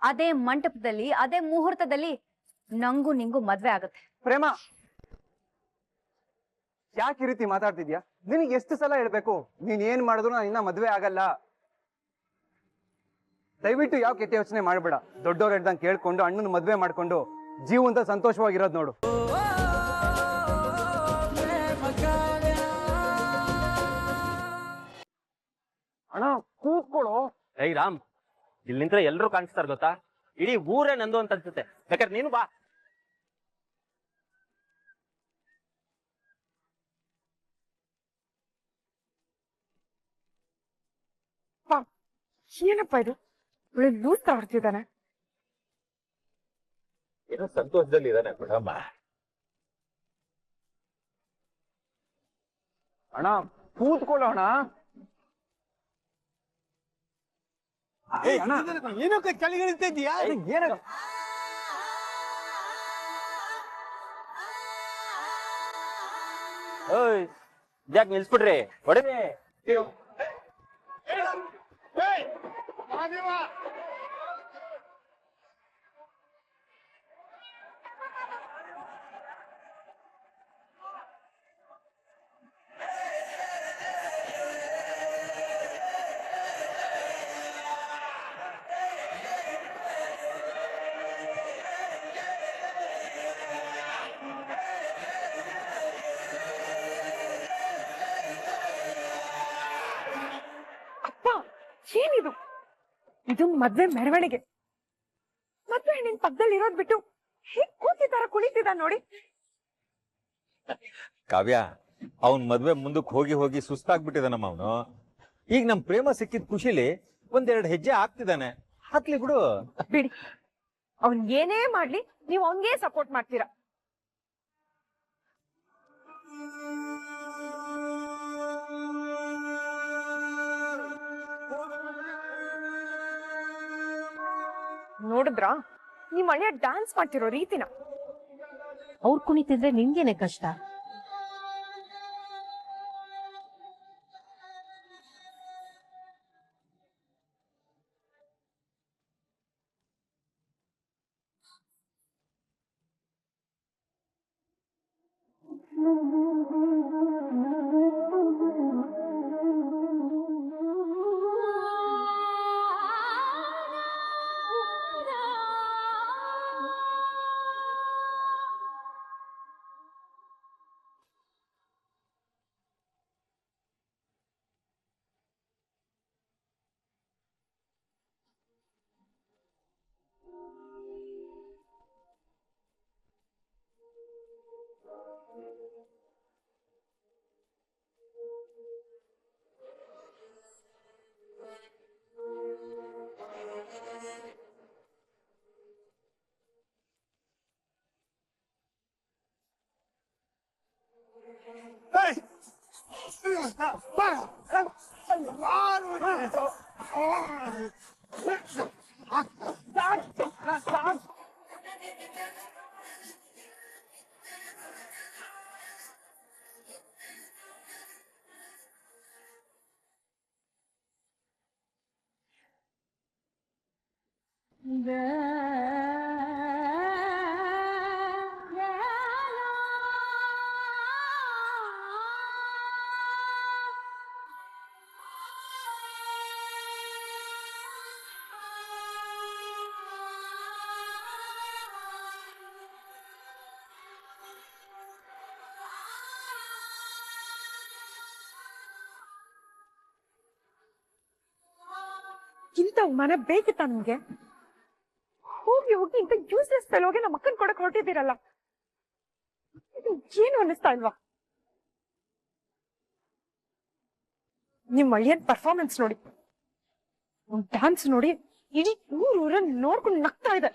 ಅದೇ ಮಂಟಪದಲ್ಲಿ ಅದೇ ಮುಹೂರ್ತದಲ್ಲಿ ನಂಗೂ ನಿಂಗೂ ಮದ್ವೆ ಆಗುತ್ತೆ. ಪ್ರೇಮ, ಯಾಕೆ ಈ ರೀತಿ ಮಾತಾಡ್ತಿದ್ಯಾ? ನಿನಗೆ ಎಷ್ಟು ಸಲ ಹೇಳ್ಬೇಕು, ನೀನ್ ಏನ್ ಮಾಡಿದ್ರು ನಾನು ಇನ್ನ ಮದ್ವೆ ಆಗಲ್ಲ. ದಯವಿಟ್ಟು ಯಾವ ಕೆಟ್ಟ ಯೋಚನೆ ಮಾಡ್ಬೇಡ. ದೊಡ್ಡವ್ರ ಹೇಳ್ದಂಗೆ ಕೇಳ್ಕೊಂಡು ಅಣ್ಣನ ಮದ್ವೆ ಮಾಡ್ಕೊಂಡು ಜೀವಂತ ಸಂತೋಷವಾಗಿರೋದು ನೋಡು. ಅಣ್ಣ ಕೂತ್ಕೊಳ್ಳೋ. ಏಯ್ ರಾಮ್, ಇಲ್ಲಿ ನಿಂತ್ರೆ ಎಲ್ರು ಕಾಣಿಸ್ತಾರ ಗೊತ್ತಾ? ಇಡೀ ಊರೇ ನಂದು ಅಂತ ಅನ್ಸುತ್ತೆ. ಬೇಕಾದ್ರೆ ನೀನು ಬಾ. ಏನಪ್ಪ ಇದು, ಲೂಸ್ ತಗೊಡ್ತಿದ್ದಾನೆ. ಏನೋ ಸಂತೋಷದಲ್ಲಿ ಇದಾನೆ ಬಿಡಮ್ಮ. ಅಣ್ಣ ಕೂತ್ಕೊಳ್ಳೋಣ. ಏನಕ್ಕೆ ಕೆಳಗಿಳಿತಾ ಇದೀಯಾ? ಓಯ್, ಯಾಕೆ ನಿಲ್ಸ್ಬಿಡ್ರಿ? ಹೊಡಿರಿ. ಅಪ್ಪ, ಏನಿದು? ಇದು ಮದ್ವೆ ಮೆರವಣಿಗೆ. ಮದ್ವೆ ನಿನ್ ಪಕ್ಕದಲ್ಲಿ ಇರೋದ್ ಬಿಟ್ಟು ಹೇಗ್ ಕೂತಿದಾರ ಕುಳಿತಿದ್ದ ನೋಡಿ. ಕಾವ್ಯ, ಅವನ್ ಮದ್ವೆ ಮುಂದಕ್ಕೆ ಹೋಗಿ ಹೋಗಿ ಸುಸ್ತಾಗ್ಬಿಟ್ಟಿದಾನಮ್ಮ ಅವನು. ಈಗ ನಮ್ ಪ್ರೇಮ ಸಿಕ್ಕಿದ ಖುಷಿಲಿ ಒಂದೆರಡು ಹೆಜ್ಜೆ ಹಾಕ್ತಿದ್ದಾನೆ, ಹಾಕ್ಲಿ ಬಿಡು. ಬಿಡಿ, ಅವ್ನ್ ಏನೇ ಮಾಡ್ಲಿ ನೀವ್ ಅವನ್ಗೆ ಸಪೋರ್ಟ್ ಮಾಡ್ತೀರಾ. ನೋಡಿದ್ರ ನಿಮ್ ಅಳಿಯ ಡ್ಯಾನ್ಸ್ ಮಾಡ್ತಿರೋ ರೀತಿನ? ಅವ್ರು ಕುಣಿತಿದ್ರೆ ನಿನ್ಗೇನೆ ಕಷ್ಟ? ಇಂತ ಮನೆ ಬೇಕಿತ್ತ ನಿಮ್ಗೆ? ಹೋಗಿ ಹೋಗಿ ಇಂತ ಯೂಸ್ಲೆಸ್ ಫೆಲೋಗೆ ನಮ್ಮ ಅಕ್ಕನ್ ಕೊಡಕ್ ಹೊರಟಿದ್ದೀರಲ್ಲ, ಇದು ಏನು ಅನ್ನಿಸ್ತಾ ಇಲ್ವಾ? ನಿಮ್ ಅಳಿಯನ್ ಪರ್ಫಾರ್ಮೆನ್ಸ್ ನೋಡಿ, ಡ್ಯಾನ್ಸ್ ನೋಡಿ, ಇಡೀ ಊರನ್ನ ನೋಡ್ಕೊಂಡು ನಗ್ತಾ ಇದೆ.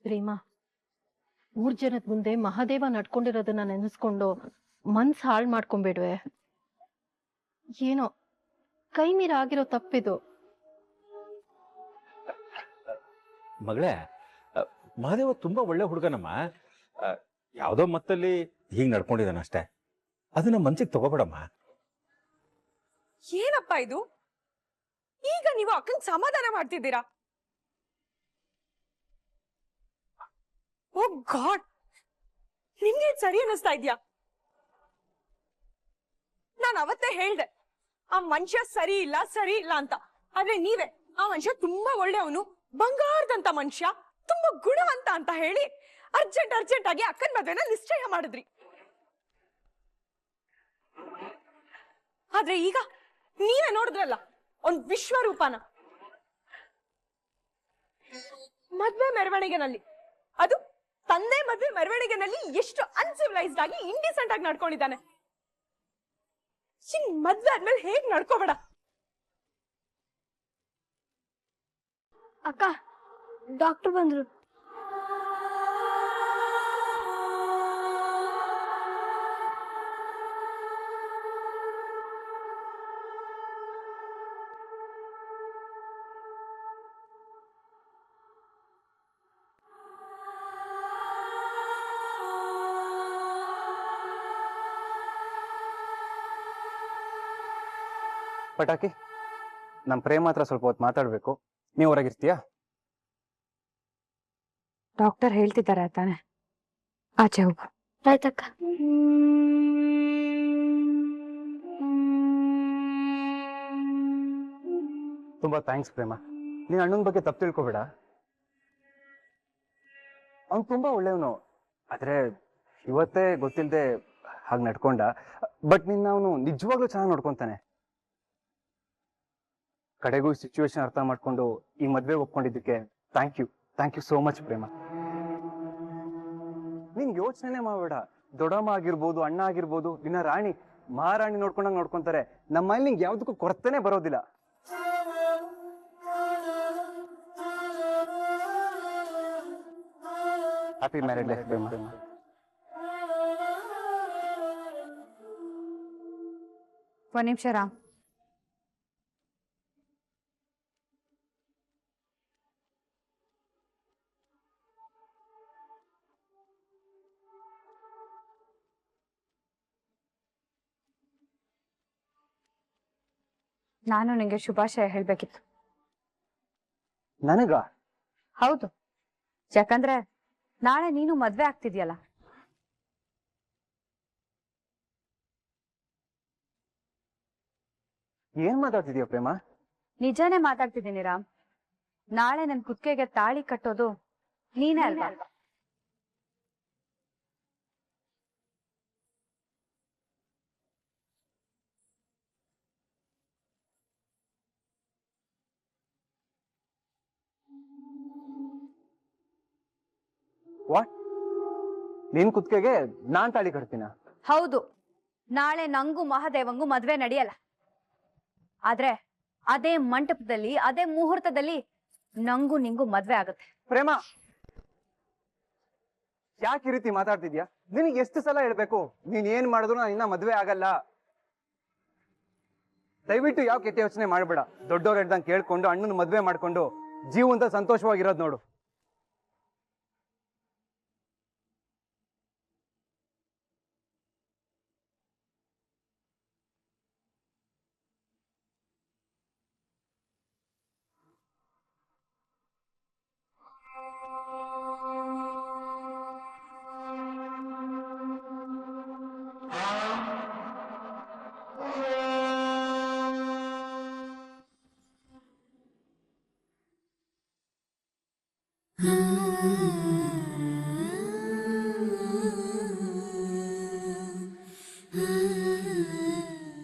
ಪ್ರೇಮ, ಊರ್ ಜನದ ಮುಂದೆ ಮಹಾದೇವ ನಡ್ಕೊಂಡಿರೋದನ್ನ ನೆನೆಸ್ಕೊಂಡು ಮನ್ಸ್ ಹಾಳ್ ಮಾಡ್ಕೊಂಬೇಡ್ವೆ. ಏನೋ ಕೈ ಮೀರ ಆಗಿರೋ ತಪ್ಪಿದು. ಮಗಳೇ, ಮಹಾದೇವ ತುಂಬಾ ಒಳ್ಳೆ ಹುಡುಗನಮ್ಮ. ಯಾವ್ದೋ ಮತ್ತಲ್ಲಿ ಹೀಗ್ ನಡ್ಕೊಂಡಿದ್ದಾನ ಅಷ್ಟೇ. ಅದನ್ನ ಮನ್ಸಿಗೆ ತಗೋಬೇಡಮ್ಮ. ಏನಪ್ಪ ಇದು? ಈಗ ನೀವು ಅಕ್ಕನ್ ಸಮಾಧಾನ ಮಾಡ್ತಿದ್ದೀರಾ? ಓ ಗಾಡ್, ನಿಮ್ಗೆ ಸರಿ ಅನ್ನಿಸ್ತಾ ಇದ್ಯಾ? ನಾನು ಅವತ್ತೇ ಹೇಳ್ದೆ ಆ ಮನುಷ್ಯ ಸರಿ ಇಲ್ಲ ಅಂತ. ಆದ್ರೆ ನೀವೇ ಆ ಮನುಷ್ಯ ತುಂಬಾ ಒಳ್ಳೆಯವನು, ಬಂಗಾರದಂತ ಮನುಷ್ಯ, ತುಂಬಾ ಗುಣವಂತ ಅಂತ ಹೇಳಿ ಅರ್ಜೆಂಟ್ ಆಗಿ ಅಕ್ಕನ ಮದ್ವೆನ ನಿಶ್ಚಯ ಮಾಡಿದ್ರಿ. ಆದ್ರೆ ಈಗ ನೀವೇ ನೋಡಿದ್ರಲ್ಲ ಒಂದ್ ವಿಶ್ವರೂಪನ. ಮದ್ವೆ ಮೆರವಣಿಗೆನಲ್ಲಿ, ಅದು ತಂದೆ ಮದ್ವೆ ಮೆರವಣಿಗೆನಲ್ಲಿ ಎಷ್ಟು ಅನ್ಸಿವಿಲೈಸ್ಡ್ ಆಗಿ ಇಂಡಿಸೆಂಟ್ ಆಗಿ ನಡ್ಕೊಂಡಿದ್ದಾನೆ. ಮದ್ವೆ ಆದ್ಮೇಲೆ ಹೇಗ್ ನಡ್ಕೋಬೇಡ. ಅಕ್ಕ, ಡಾಕ್ಟರ್ ಬಂದ್ರು. ಪಟಾಕಿ, ನಮ್ ಪ್ರೇಮ ಹತ್ರ ಸ್ವಲ್ಪ ಹೊತ್ತು ಮಾತಾಡ್ಬೇಕು. ನೀವು ಹೊರಗಿರ್ತೀಯಾ? ಡಾಕ್ಟರ್ ಹೇಳ್ತಿದ್ದಾರೆ ತಾನೆ, ಆಚೆ ಹೋಗು. ಆಯ್ತಕ್ಕ. ತುಂಬಾ ಥ್ಯಾಂಕ್ಸ್ ಪ್ರೇಮ. ನೀನ್ ಅಣ್ಣನ ಬಗ್ಗೆ ತಪ್ಪು ತಿಳ್ಕೊಬೇಡ. ಅವ್ನು ತುಂಬಾ ಒಳ್ಳೆಯವನು. ಆದ್ರೆ ಇವತ್ತೇ ಗೊತ್ತಿಲ್ಲದೆ ಹಾಗೆ ನಡ್ಕೊಂಡ. ಬಟ್ ನಿನ್ನ ಅವನು ನಿಜವಾಗ್ಲೂ ಚೆನ್ನಾಗಿ ನೋಡ್ಕೊಂತಾನೆ. ಕಡೆಗೂ ಈ ಸಿಚುವೇಶನ್ ಅರ್ಥ ಮಾಡ್ಕೊಂಡು ಈ ಮದ್ವೆ ಒಪ್ಕೊಂಡಿದ್ದಕ್ಕೆ ಥ್ಯಾಂಕ್ ಯು ಸೋ ಮಚ್ ಪ್ರೇಮ. ನೀನ್ ಯೋಚನೆ ಮಾಡಬೇಡ. ದೊಡ್ಡಮ್ಮ ಆಗಿರ್ಬೋದು, ಅಣ್ಣ ಆಗಿರ್ಬೋದು, ನಿನ್ನ ರಾಣಿ ಮಹಾರಾಣಿ ನೋಡ್ಕೊಂಡಂಗ್ ನೋಡ್ಕೊಂತಾರೆ. ನಮ್ಮ ಮನೇಲಿ ನಿಂಗೆ ಯಾವ್ದಕ್ಕೂ ಕೊರತೆನೆ ಬರೋದಿಲ್ಲ. ಹ್ಯಾಪಿ ಮ್ಯಾರೇಡ್ ಲೈಫ್ ಪ್ರೇಮ. ಒಂದ್ ನಿಮಿಷ ರಾಮ್. ನಾನು ನಿಂಗೆ ಶುಭಾಶಯ ಹೇಳ್ಬೇಕಿತ್ತು. ನನಗ? ಹೌದು, ಯಾಕಂದ್ರೆ ನಾಳೆ ನೀನು ಮದ್ವೆ ಆಗ್ತಿದ್ಯಲ್ಲ. ಏನ್ ಮಾತಾಡ್ತಿದ್ಯಾ ಪ್ರೇಮ? ನಿಜಾನೇ ಮಾತಾಡ್ತಿದ್ದೀನಿ ರಾಮ್. ನಾಳೆ ನನ್ ಕುತ್ತಿಗೆಗೆ ತಾಳಿ ಕಟ್ಟೋದು ನೀನೇ ಅಲ್ವಾ? ವಾಟ್? ನಿನ್ ಕುತ್ತಿಗೆಗೆ ನಾನ್ ತಾಳಿ ಕಟ್ತೀನ? ಹೌದು, ನಾಳೆ ನಂಗೂ ಮಹಾದೇವಂಗೂ ಮದ್ವೆ ನಡೆಯಲ್ಲ. ಆದ್ರೆ ಅದೇ ಮಂಟಪದಲ್ಲಿ, ಅದೇ ಮುಹೂರ್ತದಲ್ಲಿ ನಂಗೂ ನಿಂಗೂ ಮದ್ವೆ ಆಗುತ್ತೆ. ಪ್ರೇಮ, ಯಾಕೆ ಈ ರೀತಿ ಮಾತಾಡ್ತಿದ್ಯಾ? ನಿನಗೆ ಎಷ್ಟು ಸಲ ಹೇಳ್ಬೇಕು, ನೀನ್ ಏನ್ ಮಾಡಿದ್ರು ನಾನು ಇನ್ನ ಮದ್ವೆ ಆಗಲ್ಲ. ದಯವಿಟ್ಟು ಯಾವ ಕೆಟ್ಟ ಯೋಚನೆ ಮಾಡ್ಬೇಡ. ದೊಡ್ಡವ್ರು ಹೇಳ್ದಂಗೆ ಕೇಳ್ಕೊಂಡು ಅಣ್ಣನ ಮದ್ವೆ ಮಾಡ್ಕೊಂಡು ಜೀವಂತ ಸಂತೋಷವಾಗಿರೋದು ನೋಡು.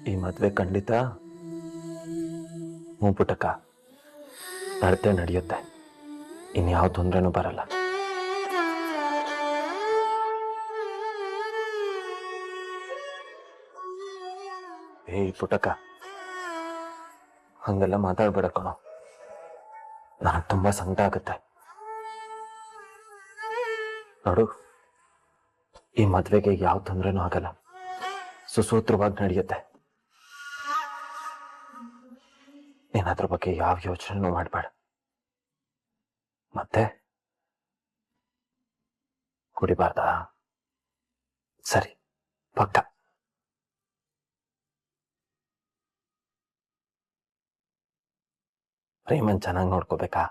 ಈ ಮದ್ವೆ ಖಂಡಿತ ಹ್ಞೂ ಪುಟ್ಟಕ್ಕ, ನಡೆಯುತ್ತೆ. ಇನ್ಯಾವ ತೊಂದ್ರೆನೂ ಬರಲ್ಲ. ಏಯ್ ಪುಟ್ಟಕ್ಕ, ಹಂಗೆಲ್ಲ ಮಾತಾಡ್ಬೇಡ ಕಣೋ. ನನಗೆ ತುಂಬಾ ಸಂಕಟ ಆಗುತ್ತೆ. ನೋಡು, ಈ ಮದ್ವೆಗೆ ಯಾವ ತೊಂದ್ರೆನೂ ಆಗಲ್ಲ, ಸುಸೂತ್ರವಾಗಿ ನಡೆಯುತ್ತೆ. ನೀನ್ ಅದ್ರ ಬಗ್ಗೆ ಯಾವ ಯೋಚನೆನೂ ಮಾಡಬೇಡ. ಮತ್ತೆ ಕುಡಿಬಾರ್ದಾ? ಸರಿ, ಪಕ್ಕ. ಪ್ರೇಮನ್ ಚೆನ್ನಾಗಿ ನೋಡ್ಕೋಬೇಕಾ?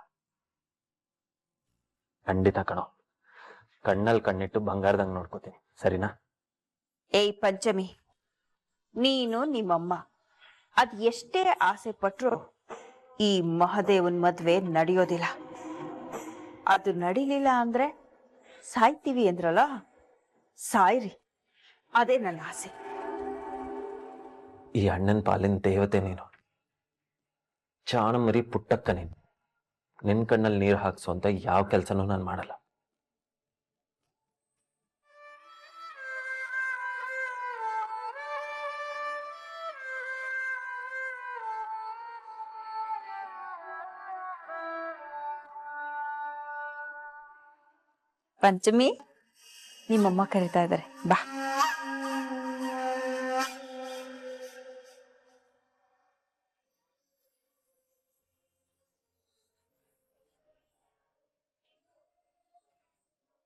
ಖಂಡಿತ ಕಣೋ, ಕಣ್ಣಲ್ಲಿ ಕಣ್ಣಿಟ್ಟು ಬಂಗಾರದಂಗ್ ನೋಡ್ಕೋತೀನಿ, ಸರಿನಾ? ಏಯ್ ಪಂಚಮಿ, ನೀನು ನಿಮ್ಮಮ್ಮ ಅದ್ ಎಷ್ಟೇ ಆಸೆ ಪಟ್ರು ಈ ಮಹದೇವನ್ ಮದ್ವೆ ನಡೆಯೋದಿಲ್ಲ. ಅದು ನಡೀಲಿಲ್ಲ ಅಂದ್ರೆ ಸಾಯ್ತೀವಿ ಅಂದ್ರಲ್ಲ, ಸಾಯ್ರಿ, ಅದೇ ನನ್ನ ಆಸೆ. ಈ ಅಣ್ಣನ ಪಾಲಿನ ದೇವತೆ ನೀನು, ಚಾಣ ಮರಿ ಪುಟ್ಟಕ್ಕ ನೀನು. ನಿನ್ ಕಣ್ಣಲ್ಲಿ ನೀರು ಹಾಕ್ಸು ಅಂತ ಯಾವ ಕೆಲ್ಸನೂ ನಾನು ಮಾಡಲ್ಲ. ಪಂಚಮಿ, ನಿಮ್ಮಮ್ಮ ಕರೀತಾ ಇದ್ದಾರೆ, ಬಾ.